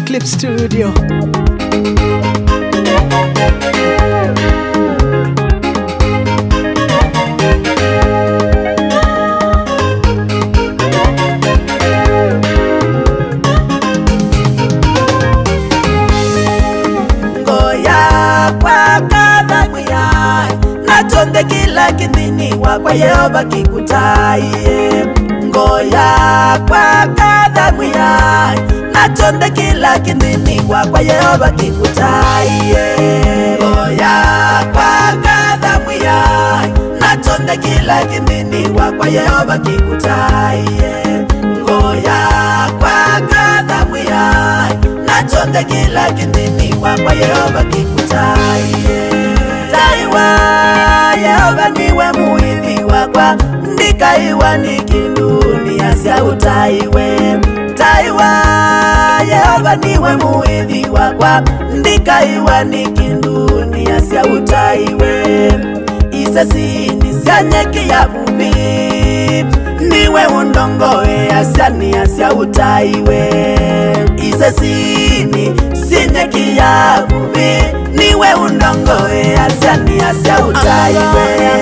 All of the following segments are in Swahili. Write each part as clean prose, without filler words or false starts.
Clip Studio. Natonde kila kidhini wakwa Yehova kikutaye. Ngoya kwa kadhamu yai, natonde kila kidhini wakwa Yehova kikutaye. Ngoya kwa kadhamu yai, natonde kila kidhini wakwa Yehova kikutaye. Ngoya kwa kadhamu yai, natonde kila kidhini wakwa Yehova kikutaye. Taiwa Yehova niwe muithi wakwa, ndikaiwa nikindunia cia utaiwe. Taiwa Yehova niwe muithi wakwa, ndikaiwa nikindunia cia utaiwe. Isesini cia nyeki ya vumbi, niwe undongoe asiania cia utaiwe. Isesini cia nyeki ya vumbi, niwe undongoe asiania cia utaiwe.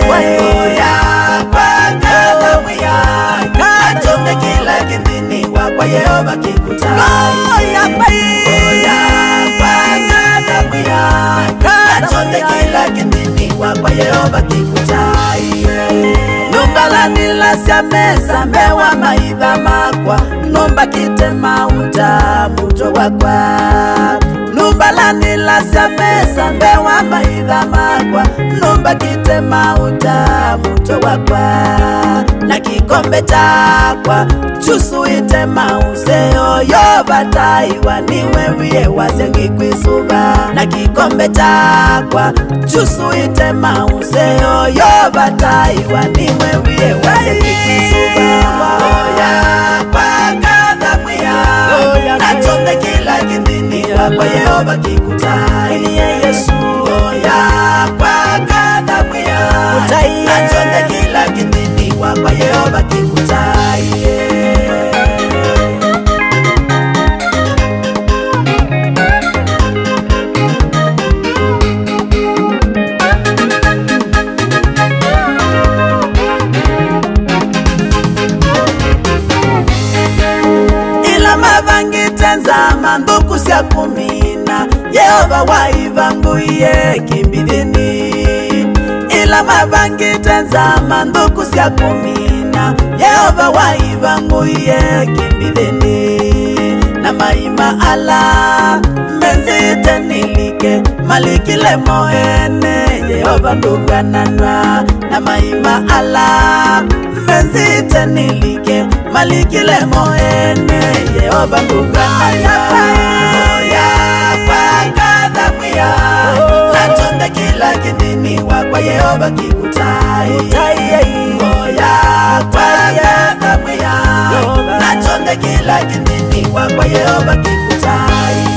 Ngoya kwa kadhamu yai, natonde kila kidhini wakwa Yehova kikutaye. Ngoya kwa kadhamu yai, natonde kila kidhini wakwa Yehova kikutaye. Numbalani la cia mesa mbewa maitha makwa, nomba kitema uta muto wakwa. Numbalani la cia mesa mbewa maitha makwa, nomba kitema uta muto wakwa. Na kikombe chakwa chusu itema useo Yehova taiwa niwe wiye wazengi kwisuba. Na kikombe chakwa chusu itema useo Yehova taiwa niwe wiye wazengi kwisuba. Ngoya kwa kadhamu yai, natonde kila kidhini wakwa Yehova kikutaye. Yesu ngoya kwa kadhamu yai, natonde kila kidhini wakwa Yehova kikutaye. Ila mavangi tenzama nduku cia kumina, Yehova waivanguye kimbithini. Ila mavangi tenzama nduku cia kumina, Yehova waivanguye kimbithini. Na maima ala menzite nilike, malikile moene Yehova ndugananwa. Na maima ala menzite nilike, malikile moene Yehova ndugananwa. Ngoya kwa kadhamu yai, natonde kila kidhini wakwa Yehova kikutaye. Ngoya kwa kadhamu yai, natonde kila kidhini wakwa Yehova kikutaye.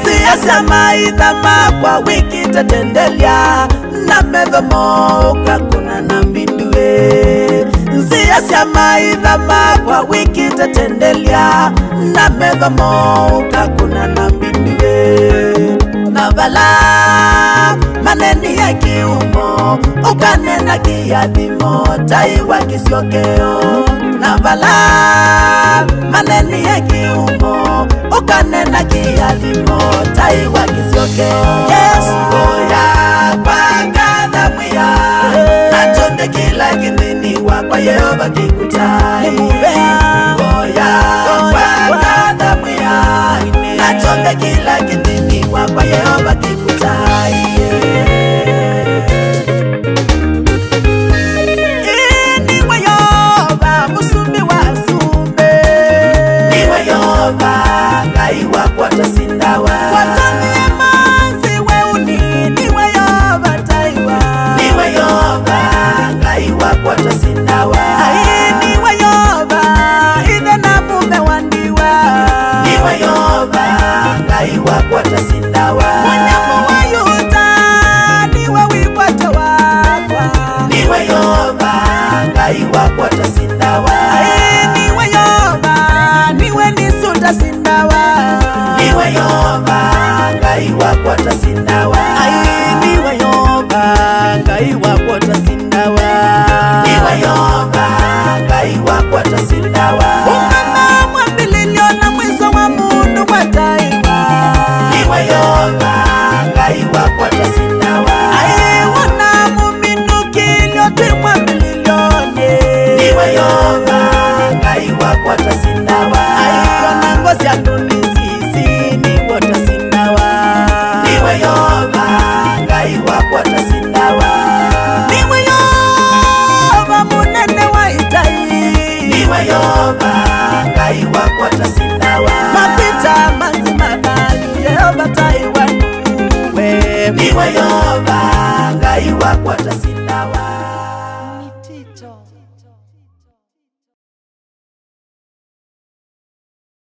Zia cia maitha makwa wiki tatendelia, na methomo ukakuna na mbindue. Zia cia maitha makwa wiki tatendelia, na methomo ukakuna na mbindue. Na vala maneni ya kiumo, ukanena kiathimo taiwa kisiokeo. Na vala maneni ya kiumo, ukanena kiathimo taiwa kisiokeo. Yesu ngoya kwa kadhamu yai, natonde kila kidhini wakwa Yehova kikutaye. Ngoya kwa kadhamu yai, natonde kila kidhini wakwa Yehova kikutaye. Niwe Yehova musumbi wa sumbe, niwe Yehova ngai wakwa tasindawa. Watanie manzi weuni, niwe Yehova taiwa. Niwe Yehova ngai wakwa tasindawa. Niwe Yehova ithe na mume wandiwa. Niwe Yehova ngai wakwa tasindawa. Mwenyamu ngai wako atasindawa. Niwe Yehova, niwe nisunda sindawa. Niwe Yehova, ngai wako atasindawa. Niwe Yehova, ngai wako atasindawa. Niwe Yehova, ngai wako atasindawa. Umama mwambililio na mwizo wa mundu wataiwa. Niwe Yehova, ngai wako atasindawa. Wana muminukilio timwa mililione. Niwe Yehova, ngai wako atasindawa. Nangozi ya tunisisi niwe atasindawa. Niwe Yehova, ngai wako atasindawa. Niwe Yehova munene wa itai. Niwe Yehova, ngai wako atasindawa. Mapita mazima bayu Yehova taiwanuwe. Niwe Yehova, ngai wako atasindawa. Nitito.